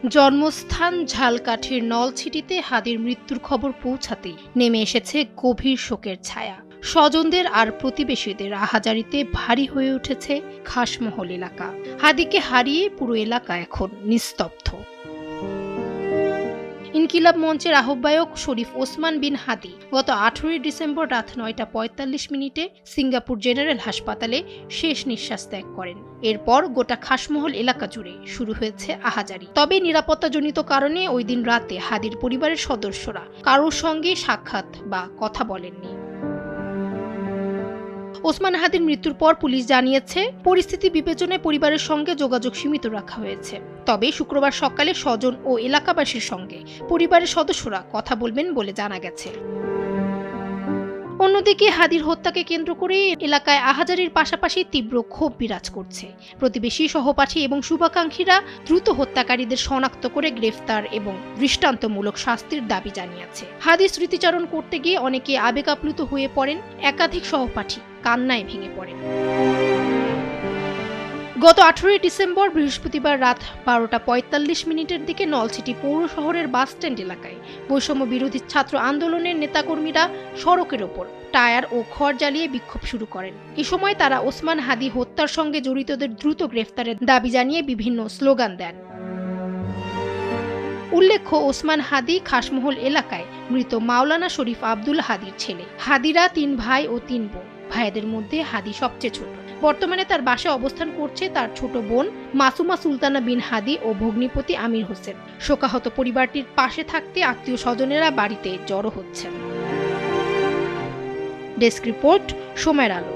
জন্মস্থান ঝালকাঠির নলছিটিতে হাদির মৃত্যুর খবর পৌঁছাতেই নেমে এসেছে গভীর শোকের ছায়া। স্বজনদের আর প্রতিবেশীদের আহাজারিতে ভারী হয়ে উঠেছে খাসমহল এলাকা। হাদিকে হারিয়ে পুরো এলাকা এখন নিস্তব্ধ। ইনকিলাব মঞ্চের আহ্বায়ক শরীফ ওসমান বিন হাদি গত 18 ডিসেম্বর রাত 9:45 সিঙ্গাপুর জেনারেল হাসপাতালে শেষ নিঃশ্বাস ত্যাগ করেন। এরপর গোটা খাসমহল এলাকা জুড়ে শুরু হয়েছে আহাজারি। তবে নিরাপত্তাজনিত কারণে ওই দিন রাতে হাদির পরিবারের সদস্যরা কারোর সঙ্গে সাক্ষাৎ বা কথা বলেননি। ওসমান হাদির মৃত্যুর পর পুলিশ জানিয়েছে, পরিস্থিতি বিবেচনায় পরিবারের সঙ্গে যোগাযোগ সীমিত রাখা হয়েছে। তবে শুক্রবার সকালে স্বজন ও এলাকাবাসীর সঙ্গে পরিবারের সদস্যরা কথা বলবেন বলে জানা গেছে। অন্যদিকে হাদির হত্যাকে কেন্দ্র করে এলাকায় আহাজারির পাশাপাশি তীব্র ক্ষোভ বিরাজ করছে। প্রতিবেশী, সহপাঠী এবং শুভাকাঙ্ক্ষীরা দ্রুত হত্যাকারীদের শনাক্ত করে গ্রেফতার এবং দৃষ্টান্তমূলক শাস্তির দাবি জানিয়েছে। হাদির স্মৃতিচারণ করতে গিয়ে অনেকে আবেগ আপ্লুত হয়ে পড়েন, একাধিক সহপাঠী কান্নায় ভেঙে পড়েন। গত 18 ডিসেম্বর বৃহস্পতিবার রাত 12:45 দিকে নলছিটি পৌর শহরের বাসস্ট্যান্ড এলাকায় বৈষম্য বিরোধী ছাত্র আন্দোলনের নেতাকর্মীরা সড়কের ওপর টায়ার ও খড় জ্বালিয়ে বিক্ষোভ শুরু করেন। এ সময় তারা ওসমান হাদি হত্যার সঙ্গে জড়িতদের দ্রুত গ্রেফতারের দাবি জানিয়ে বিভিন্ন স্লোগান দেন। উল্লেখ্য, ওসমান হাদি খাসমহল এলাকায় মৃত মাওলানা শরীফ আব্দুল হাদির ছেলে। হাদিরা 3 ভাই ও 3 বোন। ভাইদের মধ্যে হাদি সবচেয়ে ছোট। বর্তমানে তার বাসায় অবস্থান করছে তার ছোট বোন মাসুমা সুলতানা বিন হাদি ও ভগ্নিপতি আমির হোসেন। শোকাহত পরিবারটির পাশে থাকতে আত্মীয় স্বজনেরা বাড়িতে জড়ো হচ্ছেন। ডেস্ক রিপোর্ট, সময়ের আলো।